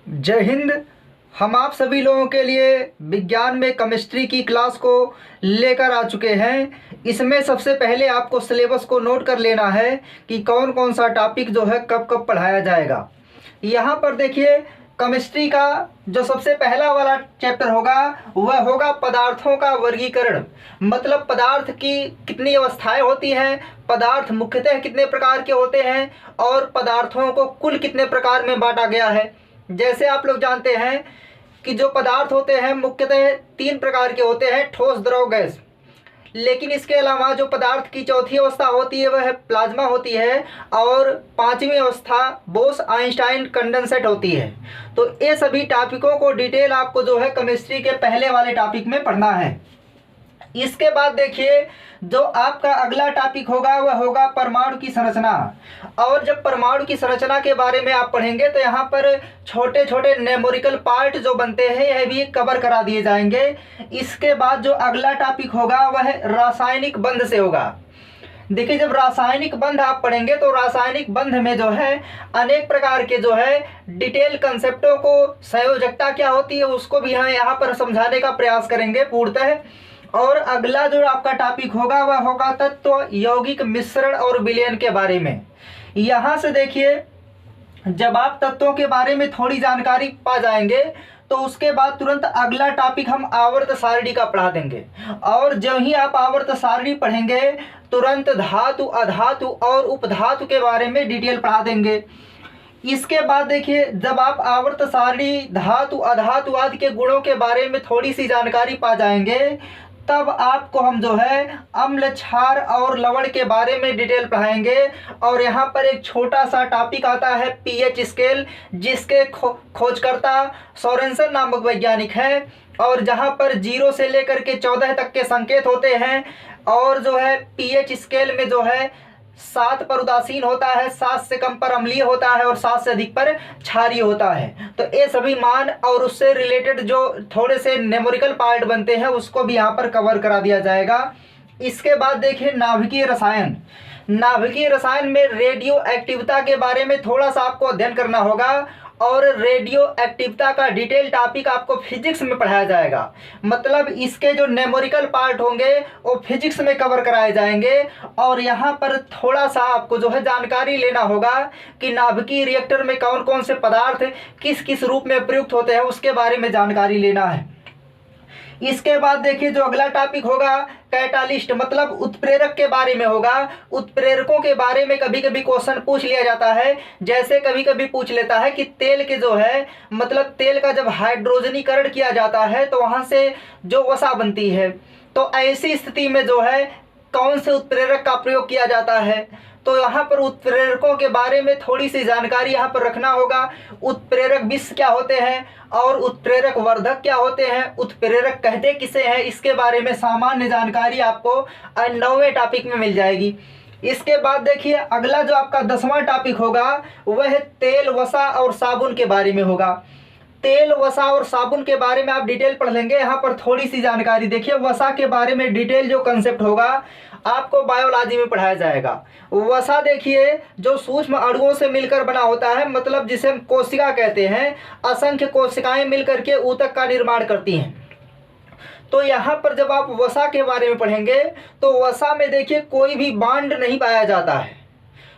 जय हिंद। हम आप सभी लोगों के लिए विज्ञान में केमिस्ट्री की क्लास को लेकर आ चुके हैं। इसमें सबसे पहले आपको सिलेबस को नोट कर लेना है कि कौन कौन सा टॉपिक जो है कब कब पढ़ाया जाएगा। यहाँ पर देखिए, केमिस्ट्री का जो सबसे पहला वाला चैप्टर होगा वह होगा पदार्थों का वर्गीकरण। मतलब पदार्थ की कितनी अवस्थाएं होती हैं, पदार्थ मुख्यतः कितने प्रकार के होते हैं और पदार्थों को कुल कितने प्रकार में बांटा गया है। जैसे आप लोग जानते हैं कि जो पदार्थ होते हैं मुख्यतः 3 प्रकार के होते हैं, ठोस, द्रव, गैस। लेकिन इसके अलावा जो पदार्थ की चौथी अवस्था होती है वह प्लाज्मा होती है और 5वीं अवस्था बोस आइंस्टाइन कंडेंसेट होती है। तो ये सभी टॉपिकों को डिटेल आपको जो है केमिस्ट्री के पहले वाले टॉपिक में पढ़ना है। इसके बाद देखिए, जो आपका अगला टॉपिक होगा वह होगा परमाणु की संरचना। और जब परमाणु की संरचना के बारे में आप पढ़ेंगे तो यहाँ पर छोटे छोटे न्यूमेरिकल पार्ट जो बनते हैं यह भी कवर करा दिए जाएंगे। इसके बाद जो अगला टॉपिक होगा वह रासायनिक बंध से होगा। देखिए, जब रासायनिक बंध आप पढ़ेंगे तो रासायनिक बंध में जो है अनेक प्रकार के जो है डिटेल कंसेप्टों को, संयोजकता क्या होती है उसको भी हम यहाँ पर समझाने का प्रयास करेंगे पूर्णतः। और अगला जो आपका टॉपिक होगा वह होगा तत्व, यौगिक, मिश्रण और विलयन के बारे में। यहाँ से देखिए, जब आप तत्वों के बारे में थोड़ी जानकारी पा जाएंगे तो उसके बाद तुरंत अगला टॉपिक हम आवर्त सारणी का पढ़ा देंगे। और जब ही आप आवर्त सारणी पढ़ेंगे तुरंत धातु, अधातु और उपधातु के बारे में डिटेल पढ़ा देंगे। इसके बाद देखिए, जब आप आवर्त सारणी, धातु, अधातु आदि के गुणों के बारे में थोड़ी सी जानकारी पा जाएंगे तब आपको हम जो है अम्ल, क्षार और लवण के बारे में डिटेल पढ़ाएंगे। और यहाँ पर एक छोटा सा टॉपिक आता है पीएच स्केल, जिसके खोजकर्ता सोरेनसन नामक वैज्ञानिक है। और जहाँ पर 0 से लेकर के 14 तक के संकेत होते हैं। और जो है पीएच स्केल में जो है 7 पर उदासीन होता है, 7 से कम पर अम्लीय होता है और 7 से अधिक पर क्षारीय होता है। तो ये सभी मान और उससे रिलेटेड जो थोड़े से न्यूमेरिकल पार्ट बनते हैं उसको भी यहाँ पर कवर करा दिया जाएगा। इसके बाद देखिए, नाभिकीय रसायन। नाभिकीय रसायन में रेडियो एक्टिविटी के बारे में थोड़ा सा आपको अध्ययन करना होगा। और रेडियो एक्टिविटी का डिटेल टॉपिक आपको फिजिक्स में पढ़ाया जाएगा। मतलब इसके जो न्यूमेरिकल पार्ट होंगे वो फिजिक्स में कवर कराए जाएंगे। और यहाँ पर थोड़ा सा आपको जो है जानकारी लेना होगा कि नाभिकीय रिएक्टर में कौन कौन से पदार्थ किस किस रूप में प्रयुक्त होते हैं उसके बारे में जानकारी लेना है। इसके बाद देखिए, जो अगला टॉपिक होगा कैटालिस्ट, मतलब उत्प्रेरक के बारे में होगा। उत्प्रेरकों के बारे में कभी कभी क्वेश्चन पूछ लिया जाता है। जैसे कभी कभी पूछ लेता है कि तेल के जो है, मतलब तेल का जब हाइड्रोजनीकरण किया जाता है तो वहां से जो वसा बनती है, तो ऐसी स्थिति में जो है कौन से उत्प्रेरक का प्रयोग किया जाता है। तो यहाँ पर उत्प्रेरकों के बारे में थोड़ी सी जानकारी यहाँ पर रखना होगा। उत्प्रेरक विष क्या होते हैं और उत्प्रेरक वर्धक क्या होते हैं, उत्प्रेरक कहते किसे हैं, इसके बारे में सामान्य जानकारी आपको 9वें टॉपिक में मिल जाएगी। इसके बाद देखिए, अगला जो आपका 10वां टॉपिक होगा वह तेल, वसा और साबुन के बारे में होगा। तेल, वसा और साबुन के बारे में आप डिटेल पढ़ लेंगे। यहाँ पर थोड़ी सी जानकारी देखिए, वसा के बारे में डिटेल जो कंसेप्ट होगा आपको बायोलॉजी में पढ़ाया जाएगा। वसा देखिए, जो सूक्ष्म अणुओं से मिलकर बना होता है, मतलब जिसे हम कोशिका कहते हैं। असंख्य कोशिकाएं मिलकर के ऊतक का निर्माण करती हैं। तो यहाँ पर जब आप वसा के बारे में पढ़ेंगे तो वसा में देखिए कोई भी बांड नहीं पाया जाता है।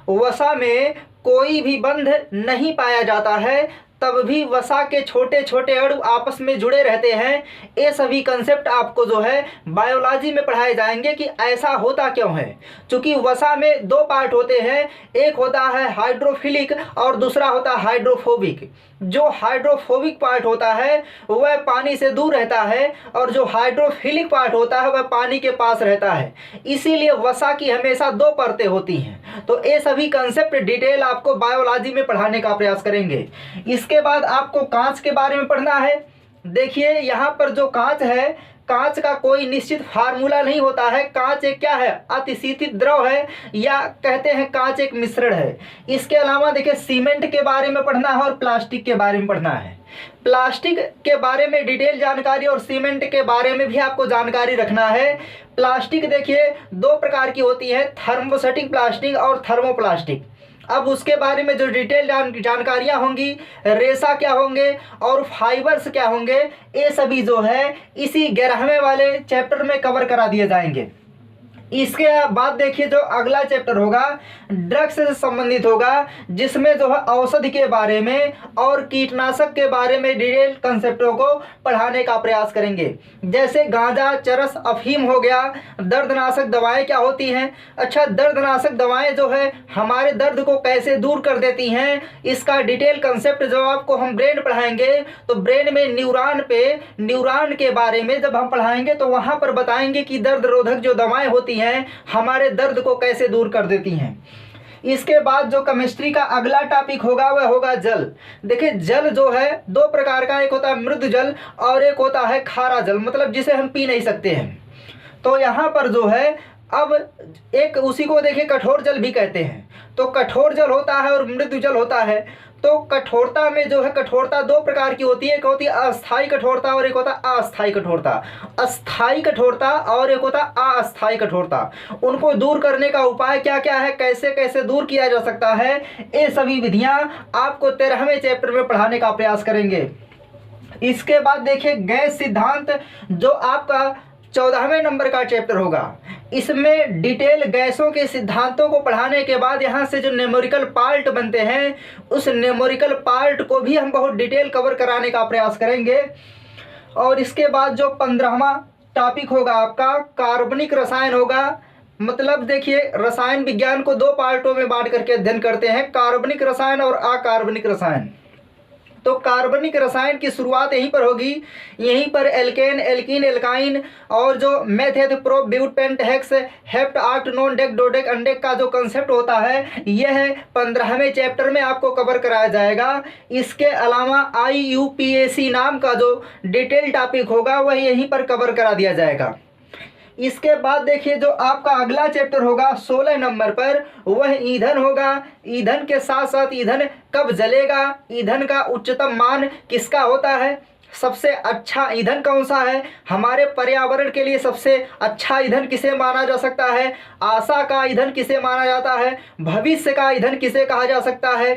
वसा में कोई भी बंध नहीं पाया जाता है, तब भी वसा के छोटे छोटे अणु आपस में जुड़े रहते हैं। ये सभी कंसेप्ट आपको जो है बायोलॉजी में पढ़ाए जाएंगे कि ऐसा होता क्यों है। क्योंकि वसा में 2 पार्ट होते हैं, एक होता है हाइड्रोफिलिक और दूसरा होता है हाइड्रोफोबिक। जो हाइड्रोफोबिक पार्ट होता है वह पानी से दूर रहता है और जो हाइड्रोफिलिक पार्ट होता है वह पानी के पास रहता है। इसीलिए वसा की हमेशा 2 परतें होती हैं। तो ये सभी कंसेप्ट डिटेल आपको बायोलॉजी में पढ़ाने का प्रयास करेंगे। इसके बाद आपको कांच के बारे में पढ़ना है। देखिए, यहाँ पर जो कांच है, कांच का कोई निश्चित फार्मूला नहीं होता है। कांच एक क्या है, अतिशीतित द्रव है, या कहते हैं कांच एक मिश्रण है। इसके अलावा देखिए, सीमेंट के बारे में पढ़ना है और प्लास्टिक के बारे में पढ़ना है। प्लास्टिक के बारे में डिटेल जानकारी और सीमेंट के बारे में भी आपको जानकारी रखना है। प्लास्टिक देखिए 2 प्रकार की होती है, थर्मोसेटिक प्लास्टिक और थर्मोप्लास्टिक। अब उसके बारे में जो डिटेल जानकारियाँ होंगी, रेशा क्या होंगे और फाइबर्स क्या होंगे, ये सभी जो है इसी 11वें वाले चैप्टर में कवर करा दिए जाएंगे। इसके बाद देखिए जो अगला चैप्टर होगा ड्रग्स से संबंधित होगा, जिसमें जो है औषधि के बारे में और कीटनाशक के बारे में डिटेल कंसेप्टों को पढ़ाने का प्रयास करेंगे। जैसे गांजा, चरस, अफीम हो गया। दर्दनाशक दवाएं क्या होती हैं? अच्छा, दर्दनाशक दवाएं जो है हमारे दर्द को कैसे दूर कर देती हैं, इसका डिटेल कंसेप्ट जो आपको हम ब्रेन पढ़ाएंगे तो ब्रेन में न्यूरॉन के बारे में जब हम पढ़ाएंगे तो वहाँ पर बताएंगे कि दर्द रोधक जो दवाएं होती हैं हमारे दर्द को कैसे दूर कर देती हैं। इसके बाद जो केमिस्ट्री का अगला टॉपिक होगा वह होगा जल। देखिए जल जो है दो प्रकार का, एक होता है मृद जल और एक होता है खारा जल, मतलब जिसे हम पी नहीं सकते हैं। तो यहाँ पर जो है अब एक उसी को देखिए कठोर जल भी कहते हैं। तो कठोर जल होता है और मृदु जल होता है। तो कठोरता में जो है कठोरता दो प्रकार की होती है, एक होती है अस्थाई कठोरता और एक होता है अस्थाई कठोरता। अस्थाई कठोरता और एक होता है अस्थाई कठोरता। उनको दूर करने का उपाय क्या क्या है, कैसे कैसे दूर किया जा सकता है, ये सभी विधियां आपको 13वें चैप्टर में पढ़ाने का प्रयास करेंगे। इसके बाद देखिए गैस सिद्धांत जो आपका 14वें नंबर का चैप्टर होगा। इसमें डिटेल गैसों के सिद्धांतों को पढ़ाने के बाद यहाँ से जो न्यूमेरिकल पार्ट बनते हैं उस न्यूमेरिकल पार्ट को भी हम बहुत डिटेल कवर कराने का प्रयास करेंगे। और इसके बाद जो 15वां टॉपिक होगा आपका कार्बनिक रसायन होगा। मतलब देखिए रसायन विज्ञान को दो पार्टों में बांट करके अध्ययन करते हैं, कार्बनिक रसायन और अकार्बनिक रसायन। तो कार्बनिक रसायन की शुरुआत यहीं पर होगी, यहीं पर एल्केन, एल्कीन, एल्काइन और जो meth, prop, but, pent, hex, hept, oct, non dec, dodec, undec का जो कंसेप्ट होता है यह 15वें चैप्टर में आपको कवर कराया जाएगा। इसके अलावा IUPAC नाम का जो डिटेल टॉपिक होगा वह यहीं पर कवर करा दिया जाएगा। इसके बाद देखिए जो आपका अगला चैप्टर होगा 16 नंबर पर वह ईंधन होगा। ईंधन के साथ साथ ईंधन कब जलेगा, ईंधन का उच्चतम मान किसका होता है, सबसे अच्छा ईंधन कौन सा है, हमारे पर्यावरण के लिए सबसे अच्छा ईंधन किसे माना जा सकता है, आशा का ईंधन किसे माना जाता है, भविष्य का ईंधन किसे कहा जा सकता है।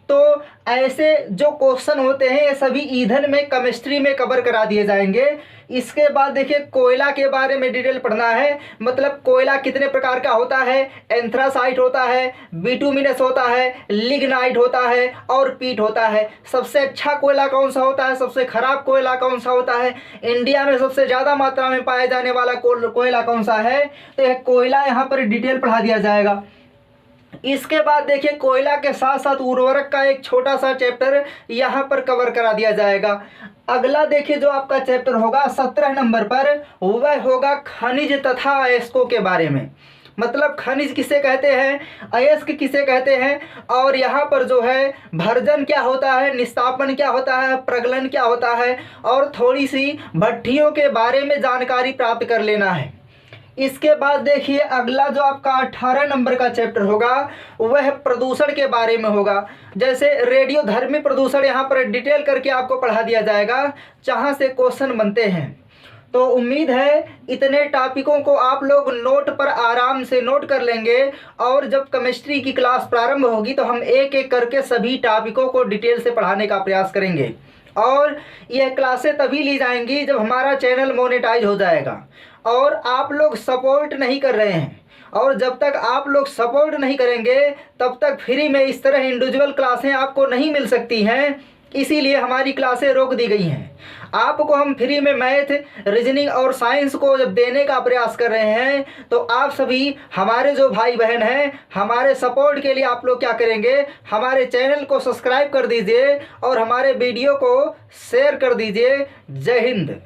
तो ऐसे जो क्वेश्चन होते हैं ये सभी ईंधन में केमिस्ट्री में कवर करा दिए जाएंगे। इसके बाद देखिए कोयला के बारे में डिटेल पढ़ना है। मतलब कोयला कितने प्रकार का होता है, एंथ्रासाइट होता है, बिटुमिनस होता है, लिग्नाइट होता है और पीट होता है। सबसे अच्छा कोयला कौन सा होता है, सबसे खराब कोयला कौन सा होता है, इंडिया में सबसे ज़्यादा मात्रा में पाए जाने वाला कोयला कौन सा है, तो यह कोयला यहाँ पर डिटेल पढ़ा दिया जाएगा। इसके बाद देखिए कोयला के साथ साथ उर्वरक का एक छोटा सा चैप्टर यहाँ पर कवर करा दिया जाएगा। अगला देखिए जो आपका चैप्टर होगा 17 नंबर पर वह होगा खनिज तथा अयस्कों के बारे में। मतलब खनिज किसे कहते हैं, अयस्क किसे कहते हैं, और यहाँ पर जो है भर्जन क्या होता है, निस्तापन क्या होता है, प्रगलन क्या होता है, और थोड़ी सी भट्टियों के बारे में जानकारी प्राप्त कर लेना है। इसके बाद देखिए अगला जो आपका 18 नंबर का चैप्टर होगा वह प्रदूषण के बारे में होगा। जैसे रेडियोधर्मी प्रदूषण यहाँ पर डिटेल करके आपको पढ़ा दिया जाएगा, जहाँ से क्वेश्चन बनते हैं। तो उम्मीद है इतने टॉपिकों को आप लोग नोट पर आराम से नोट कर लेंगे और जब केमिस्ट्री की क्लास प्रारंभ होगी तो हम एक एक करके सभी टॉपिकों को डिटेल से पढ़ाने का प्रयास करेंगे। और यह क्लासें तभी ली जाएंगी जब हमारा चैनल मोनेटाइज हो जाएगा। और आप लोग सपोर्ट नहीं कर रहे हैं, और जब तक आप लोग सपोर्ट नहीं करेंगे तब तक फ्री में इस तरह इंडिविजुअल क्लासें आपको नहीं मिल सकती हैं। इसीलिए हमारी क्लासें रोक दी गई हैं। आपको हम फ्री में मैथ, रीजनिंग और साइंस को जब देने का प्रयास कर रहे हैं तो आप सभी हमारे जो भाई बहन हैं हमारे सपोर्ट के लिए आप लोग क्या करेंगे, हमारे चैनल को सब्सक्राइब कर दीजिए और हमारे वीडियो को शेयर कर दीजिए। जय हिंद।